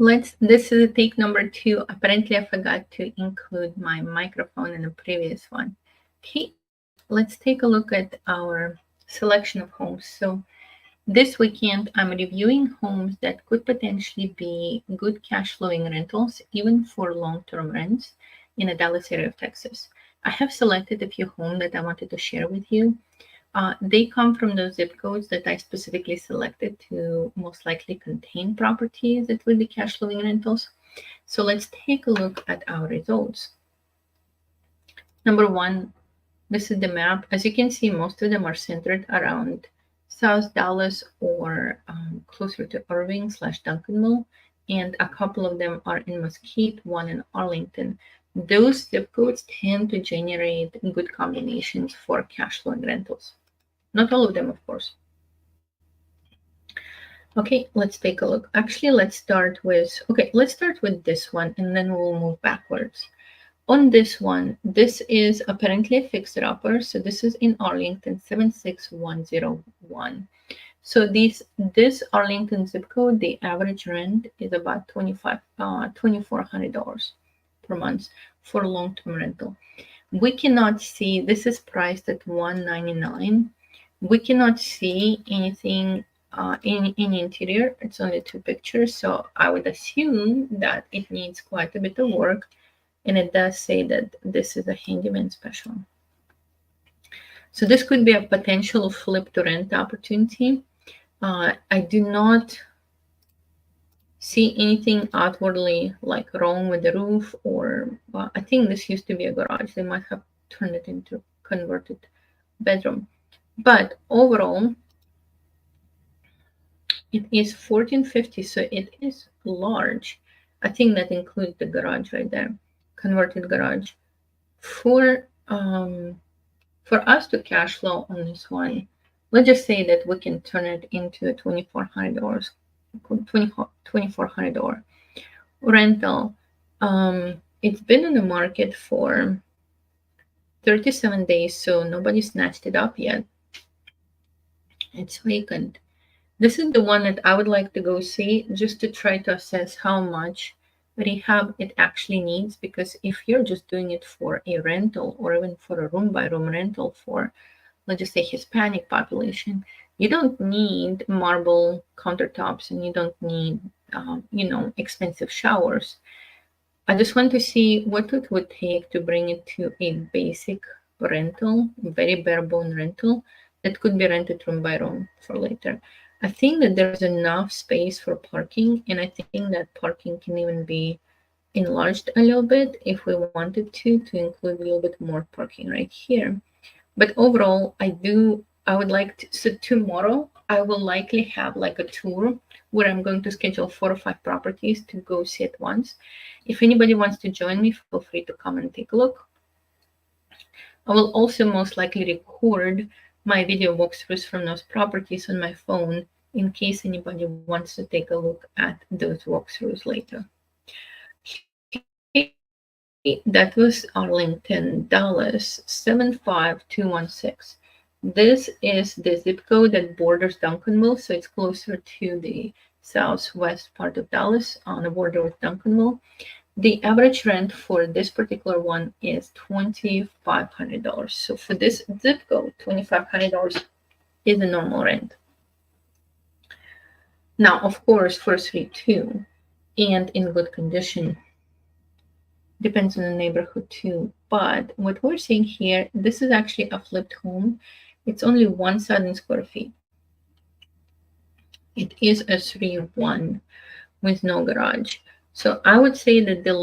This is take number 2. Apparently I forgot to include my microphone in the previous one. Okay, let's take a look at our selection of homes. So this weekend I'm reviewing homes that could potentially be good cash flowing rentals, even for long-term rents in the Dallas area of Texas. I have selected a few homes that I wanted to share with you. They come from those zip codes that I specifically selected to most likely contain properties that will be cash flowing rentals. So let's take a look at our results. Number one, this is the map. As you can see, most of them are centered around South Dallas or closer to Irving/Duncanville, and a couple of them are in Mesquite, one in Arlington. Those zip codes tend to generate good combinations for cash flowing rentals. Not all of them, of course. Okay, let's take a look. Actually, let's start with this one and then we'll move backwards. On this one, this is apparently a fixer-upper. So this is in Arlington, 76101. So this Arlington zip code, the average rent is about $2,400 per month for long-term rental. We cannot see, this is priced at $199. We cannot see anything in interior. It's only 2 pictures, so I would assume that it needs quite a bit of work, and it does say that this is a handyman special. So this could be a potential flip to rent opportunity. I do not see anything outwardly like wrong with the roof, or I think this used to be a garage. They might have turned it into converted bedroom. But overall, it is 1450, so it is large. I think that includes the garage right there, converted garage. For us to cash flow on this one, let's just say that we can turn it into a $2,400 rental. It's been in the market for 37 days, so nobody snatched it up yet. It's vacant. This is the one that I would like to go see just to try to assess how much rehab it actually needs, because if you're just doing it for a rental or even for a room by room rental for, let's just say, Hispanic population, you don't need marble countertops and you don't need expensive showers. I just want to see what it would take to bring it to a basic rental, very bare bone rental that could be rented room by room for later. I think that there's enough space for parking, and I think that parking can even be enlarged a little bit if we wanted to include a little bit more parking right here. But overall, I would like to, so tomorrow I will likely have like a tour where I'm going to schedule 4 or 5 properties to go see at once. If anybody wants to join me, feel free to come and take a look. I will also most likely record my video walkthroughs from those properties on my phone in case anybody wants to take a look at those walkthroughs later. That was Arlington, Dallas, 75216. This is the zip code that borders Duncanville, so it's closer to the southwest part of Dallas on the border with Duncanville. The average rent for this particular one is $2,500. So for this zip code, $2,500 is the normal rent. Now, of course, for 3-2 and in good condition, depends on the neighborhood too. But what we're seeing here, this is actually a flipped home. It's only 1,000 square feet. It is a 3-1 with no garage. So I would say that the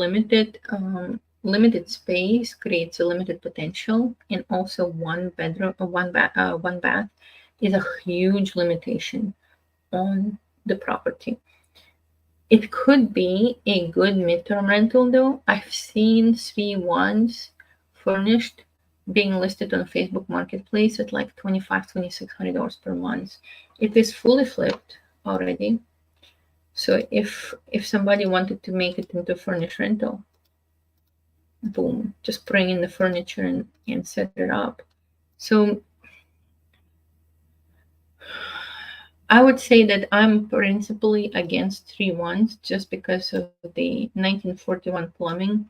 limited space creates a limited potential, and also one bedroom or one bath is a huge limitation on the property. It could be a good midterm rental though. I've seen 3-1s furnished being listed on Facebook Marketplace at like $2,500-$2,600 per month. It is fully flipped already. So if somebody wanted to make it into furnished rental, boom, just bring in the furniture and set it up. So I would say that I'm principally against 3-1s just because of the 1941 plumbing.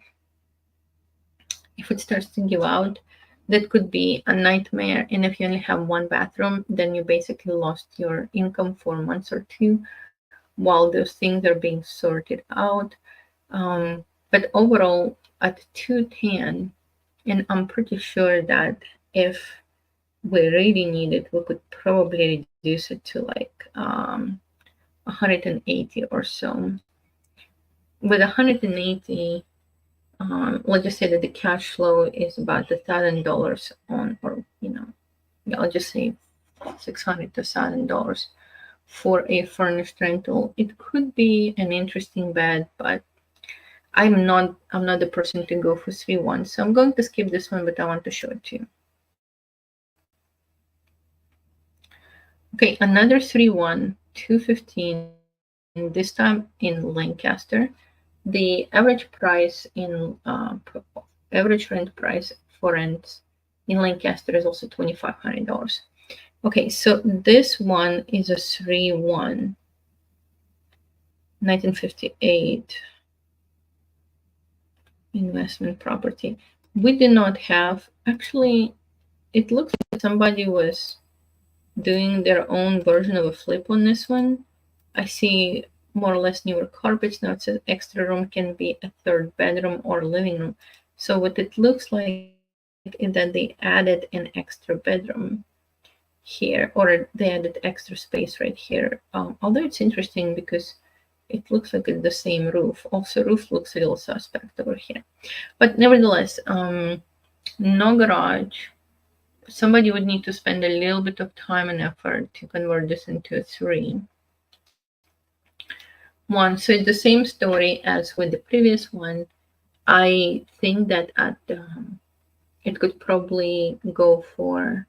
If it starts to give out, that could be a nightmare. And if you only have one bathroom, then you basically lost your income for months or two while those things are being sorted out. But overall, at 210, and I'm pretty sure that if we really need it, we could probably reduce it to like 180 or so. With 180, let's just say that the cash flow is about $1,000 on, or yeah, I'll just say 600 to $1,000 for a furnished rental. It could be an interesting bet, but I'm not the person to go for 3-1, so I'm going to skip this one, but I want to show it to you. Okay, another 3-1, 215. This time in Lancaster. The average price in average rent price for rents in Lancaster is also $2,500. Okay, so this one is a 3-1, 1958 investment property. We did not have, actually, it looks like somebody was doing their own version of a flip on this one. I see more or less newer carpets. Now it says extra room can be a third bedroom or living room. So what it looks like is that they added an extra bedroom here, or they added extra space right here. Although it's interesting because it looks like it's the same roof. Also, roof looks a little suspect over here. But nevertheless, no garage. Somebody would need to spend a little bit of time and effort to convert this into a 3-1. So it's the same story as with the previous one. I think that it could probably go for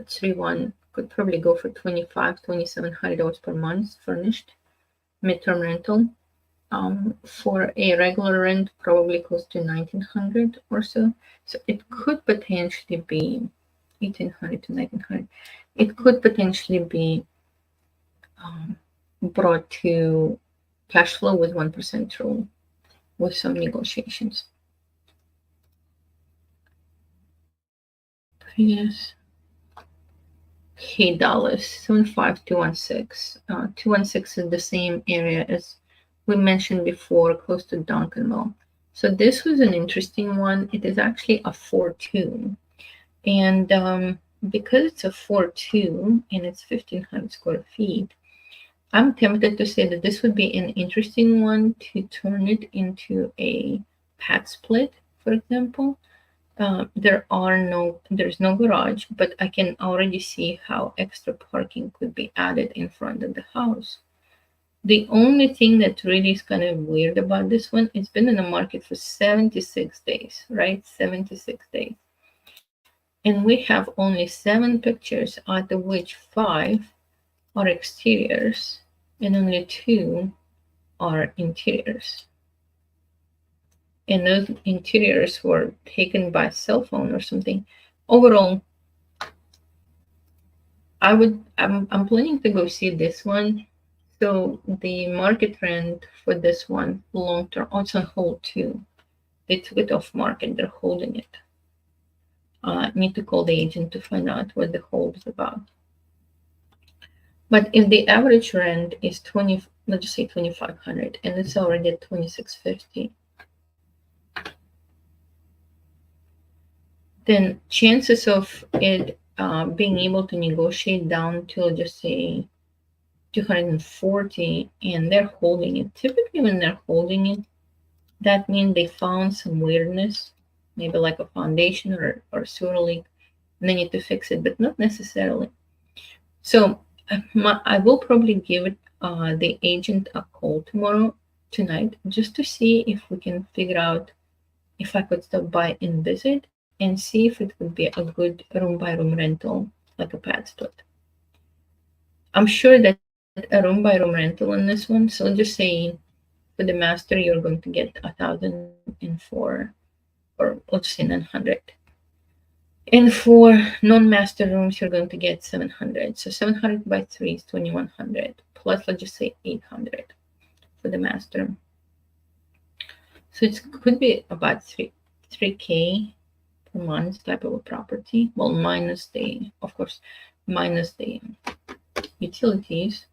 3-1, could probably go for $2,700 per month furnished midterm rental. For a regular rent, probably close to 1,900 or so. So it could potentially be 1,800 to 1,900. It could potentially be brought to cash flow with 1% rule with some negotiations. Yes. Hey Dallas, 75216. 216 is the same area as we mentioned before, close to Duncanville. So this was an interesting one. It is actually a 4-2. And because it's a 4-2 and it's 1,500 square feet, I'm tempted to say that this would be an interesting one to turn it into a pad split, for example. There's no garage, but I can already see how extra parking could be added in front of the house. The only thing that really is kind of weird about this one, it's been in the market for 76 days, right? 76 days. And we have only 7 pictures, out of which 5 are exteriors and only 2 are interiors. And those interiors were taken by cell phone or something. Overall, I'm planning to go see this one. So the market rent for this one long term, also hold too. They took it off market. They're holding it. Need to call the agent to find out what the hold is about. But if the average rent is 20, let's just say 2,500, and it's already at 2,650, then chances of it being able to negotiate down to just say 240, and they're holding it. Typically, when they're holding it, that means they found some weirdness, maybe like a foundation or sewer leak, and they need to fix it, but not necessarily. So I will probably give it the agent a call tonight, just to see if we can figure out if I could stop by and visit and see if it would be a good room by room rental, like a pad split. I'm sure that a room by room rental on this one, so just say for the master you're going to get 1,004, or let's say 900. And for non-master rooms, you're going to get 700. So 700 by 3 is 2100 plus, let's just say 800 for the master. So it could be about 3K per month type of a property. Well, minus the, of course, minus the utilities.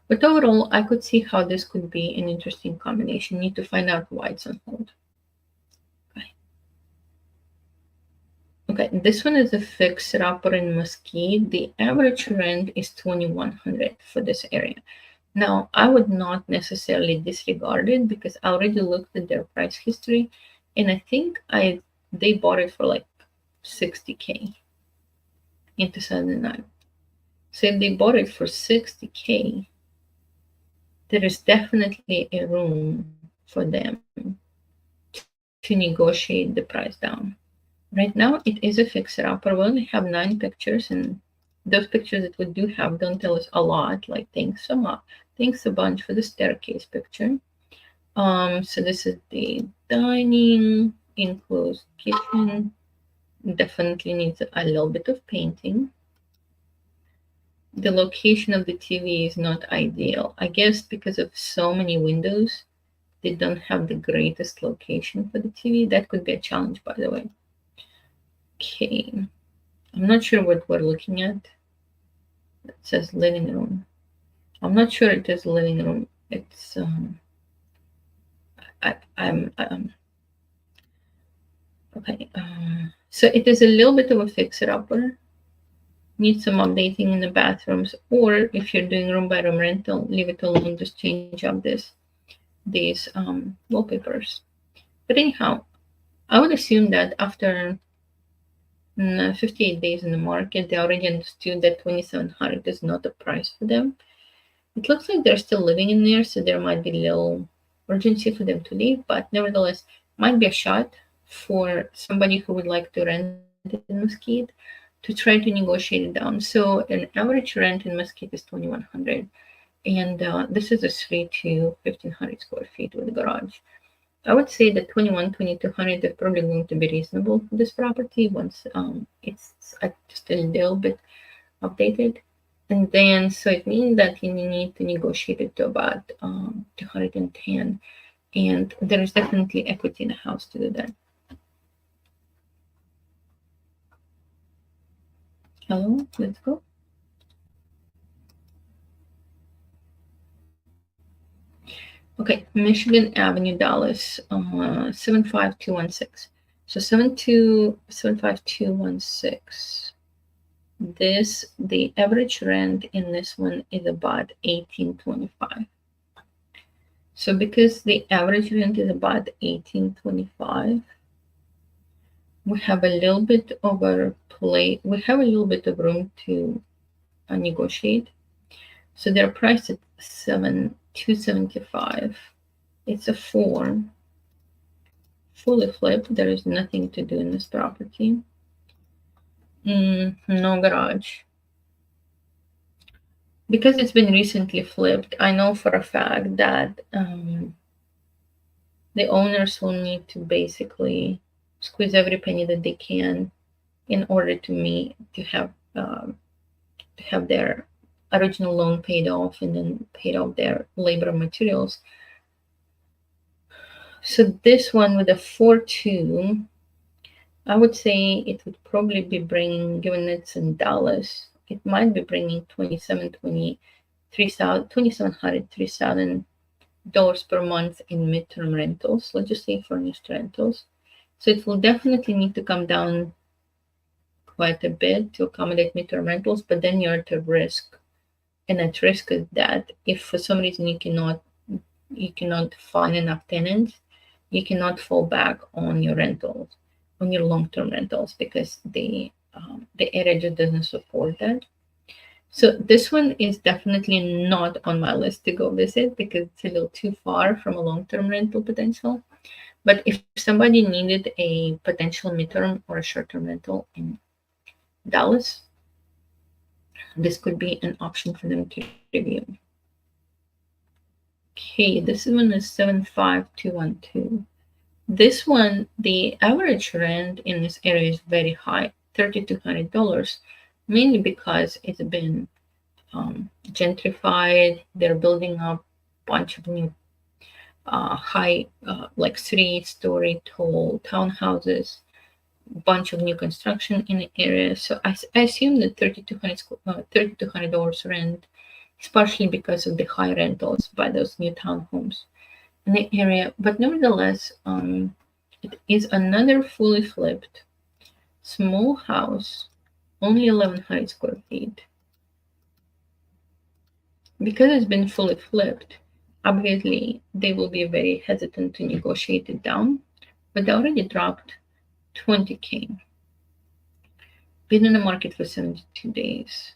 But overall, I could see how this could be an interesting combination. Need to find out why it's on hold. Okay. Okay, this one is a fixer upper in Mesquite. The average rent is 2100 for this area. Now, I would not necessarily disregard it because I already looked at their price history, and I think they bought it for like 60K in 2009. So if they bought it for 60K, there is definitely a room for them to negotiate the price down. Right now, it is a fixer-upper. We only have 9 pictures, and those pictures that we do have don't tell us a lot. Like thanks a bunch for the staircase picture. So this is the dining, enclosed kitchen. Definitely needs a little bit of painting. The location of the TV is not ideal. I guess because of so many windows, they don't have the greatest location for the TV. That could be a challenge, by the way. Okay, I'm not sure what we're looking at. It says living room. I'm not sure it is living room. It's I'm okay. So it is a little bit of a fixer-upper. Need some updating in the bathrooms, or if you're doing room by room rental, leave it alone. Just change up these wallpapers. But anyhow, I would assume that after 58 days in the market, they already understood that 2700 is not a price for them. It looks like they're still living in there, so there might be a little urgency for them to leave, but nevertheless, might be a shot for somebody who would like to rent in Mesquite to try to negotiate it down. So an average rent in Mesquite is 2100, and this is a 3 to 1500 square feet with a garage. I would say that 2200 is probably going to be reasonable for this property once it's just a little bit updated. And then, so it means that you need to negotiate it to about 210. And there is definitely equity in the house to do that. Hello, let's go. Okay, Michigan Avenue, Dallas, 75216. So 75216. The average rent in this one is about 1825. So because the average rent is about 1825, we have a little bit of we have a little bit of room to negotiate. So they're priced at 275. It's a 4, fully flipped. There is nothing to do in this property. No garage. Because it's been recently flipped, I know for a fact that the owners will need to basically squeeze every penny that they can in order to have their original loan paid off and then paid off their labor and materials. So this one with a 4.2, I would say it would probably be bringing, given it's in Dallas, it might be bringing $3,000 per month in midterm rentals. Let's just say furnished rentals. So it will definitely need to come down quite a bit to accommodate midterm rentals, but then you're at a risk. And at risk is that if for some reason you cannot find enough tenants, you cannot fall back on your rentals, on your long-term rentals, because the area just doesn't support that. So this one is definitely not on my list to go visit because it's a little too far from a long-term rental potential. But if somebody needed a potential midterm or a short-term rental in Dallas, this could be an option for them to review. Okay, this one is 75212. This one, the average rent in this area is very high, $3,200, mainly because it's been gentrified. They're building up a bunch of new high, like 3-story tall townhouses, bunch of new construction in the area. So I assume that $3,200 rent is partially because of the high rentals by those new townhomes in the area. But nevertheless, it is another fully flipped small house, only 1,100 square feet. Because it's been fully flipped, obviously they will be very hesitant to negotiate it down, but they already dropped 20K. Been in the market for 72 days.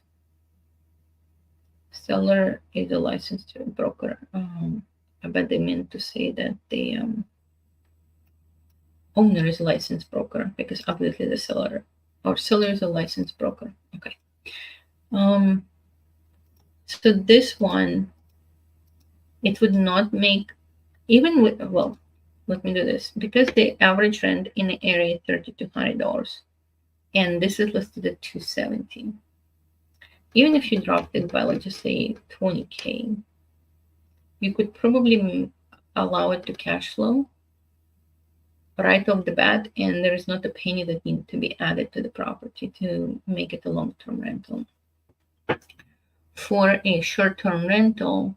Seller is a licensed broker. I bet they meant to say that the owner is a licensed broker, because obviously the seller is a licensed broker. Okay. So this one, it would not make, even with, well, let me do this, because the average rent in the area is $3,200, and this is listed at $270. Even if you dropped it by, let's just say, 20K, you could probably allow it to cash flow right off the bat, and there is not a penny that needs to be added to the property to make it a long-term rental. For a short-term rental,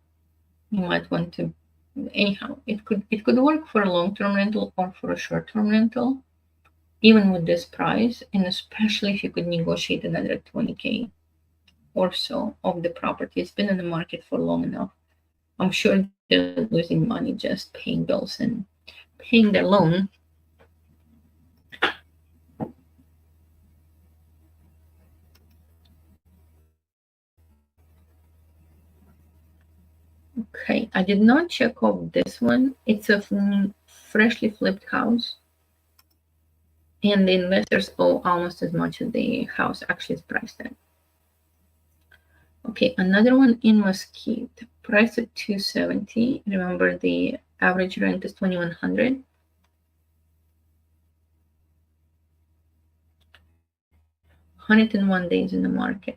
you might want to, anyhow, it could work for a long-term rental or for a short-term rental, even with this price, and especially if you could negotiate another 20K or so of the property. It's been in the market for long enough. I'm sure they're losing money just paying bills and paying their loan. Okay, I did not check off this one. It's a freshly flipped house, and the investors owe almost as much as the house actually is priced at. Okay, another one in Mesquite, priced at $270. Remember, the average rent is $2,100. 101 days in the market.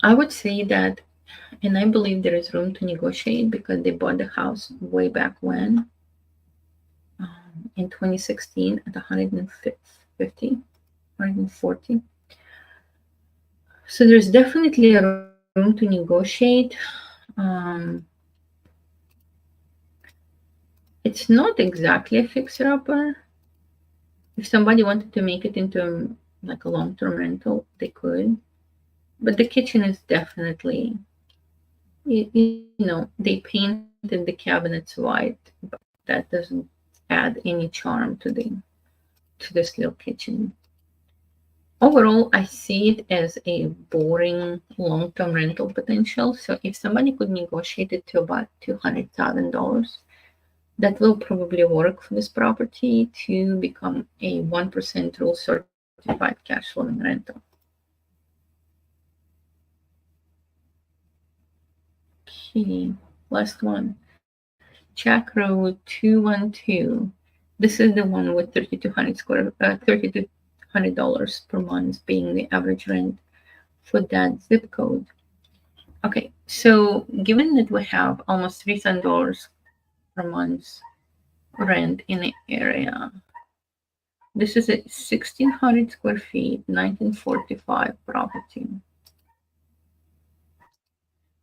I would say that, and I believe there is room to negotiate, because they bought the house way back when, in 2016 at 150, 140. So there's definitely a room to negotiate. It's not exactly a fixer-upper. If somebody wanted to make it into like a long-term rental, they could. But the kitchen is definitely, they painted the cabinets white, but that doesn't add any charm to this little kitchen. Overall, I see it as a boring long-term rental potential. So if somebody could negotiate it to about $200,000, that will probably work for this property to become a 1% rule certified cash flowing rental. Okay, last one. Jack Road 212. This is the one with $3,200 per month being the average rent for that zip code. Okay, so given that we have almost $3,000 per month rent in the area, this is a 1,600 square feet, 1945 property.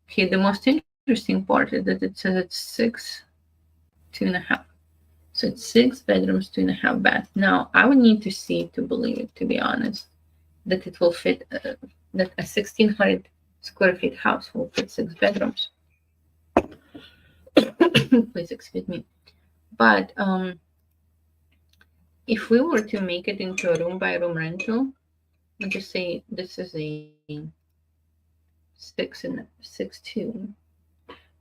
Okay, the most interesting part is that it says it's 2.5. So it's 6 bedrooms, 2.5 baths. Now, I would need to see to believe it, to be honest, that it will fit, that a 1,600 square feet house will fit 6 bedrooms. Please excuse me. But if we were to make it into a room by room rental, let's just say this is a 6.2.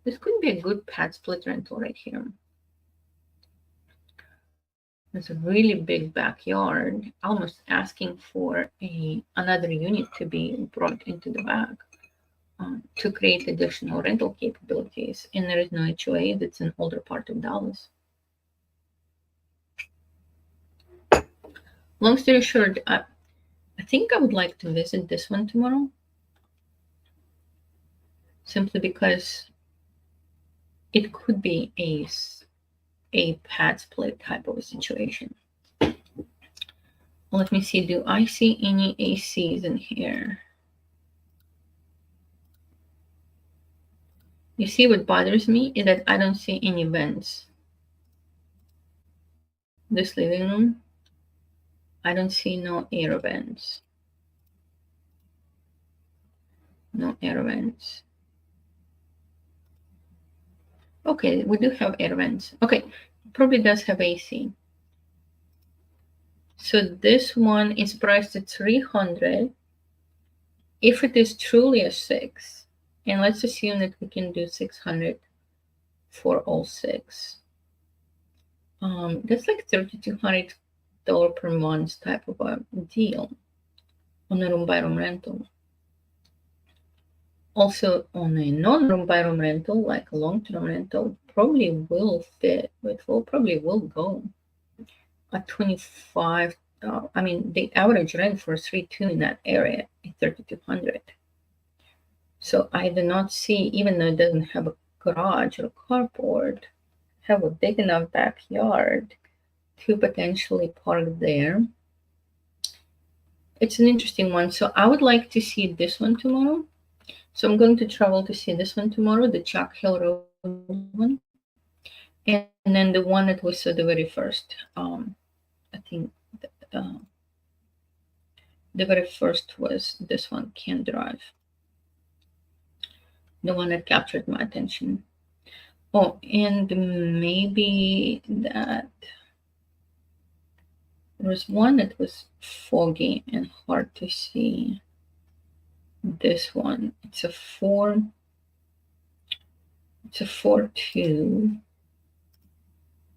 This could be a good pad split rental right here. It's a really big backyard, almost asking for another unit to be brought into the back to create additional rental capabilities. And there is no HOA. That's an older part of Dallas. Long story short, think I would like to visit this one tomorrow, simply because it could be a pad split type of a situation. Let me see, do I see any ACs in here? You see, what bothers me is that I don't see any vents. This living room, I don't see no air vents. No air vents. Okay, we do have air vents. Okay, probably does have AC. So this one is priced at 300. If it is truly a 6, and let's assume that we can do 600 for all 6. That's like $3,200 per month type of a deal on a room by room rental. Also, on a non-room by room rental, like a long-term rental, probably will fit. It will probably will go at 25. I mean, the average rent for 3-2 in that area is 3,200. So I do not see, even though it doesn't have a garage or a carport, have a big enough backyard to potentially park there. It's an interesting one. So I would like to see this one tomorrow. So I'm going to travel to see this one tomorrow, the Chuck Hill Road one. And then the one that we saw the very first. I think uh, the very first was this one, Can Drive. The one that captured my attention. Oh, and maybe that there was one that was foggy and hard to see. This one, it's a 4-2,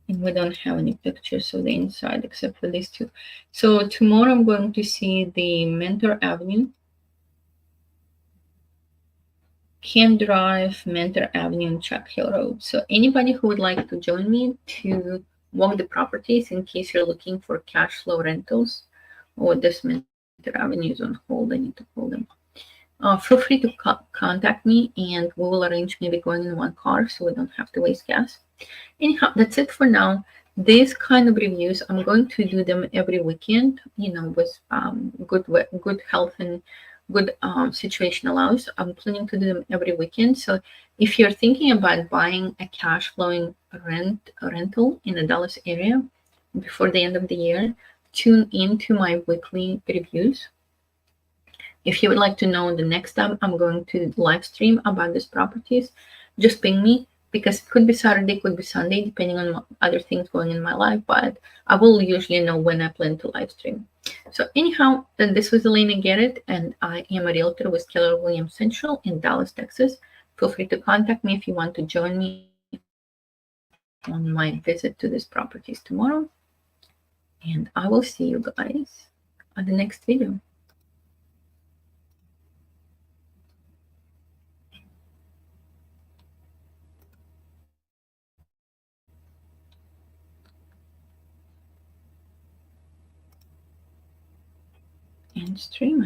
and we don't have any pictures of the inside except for these two. So tomorrow I'm going to see the Mentor Avenue, Can Drive, Mentor Avenue, and Chuck Hill Road. So anybody who would like to join me to walk the properties, in case you're looking for cash flow rentals, or this Mentor Avenue is on hold, I need to call them. Feel free to contact me, and we will arrange maybe going in one car so we don't have to waste gas. Anyhow, that's it for now. These kind of reviews, I'm going to do them every weekend, with good health and good situation allows. I'm planning to do them every weekend. So if you're thinking about buying a cash flowing rental in the Dallas area before the end of the year, tune into my weekly reviews. If you would like to know the next time I'm going to live stream about these properties, just ping me, because it could be Saturday, could be Sunday, depending on other things going in my life, but I will usually know when I plan to live stream. So anyhow, this was Elena Garrett, and I am a realtor with Keller Williams Central in Dallas, Texas. Feel free to contact me if you want to join me on my visit to these properties tomorrow. And I will see you guys on the next video. And stream.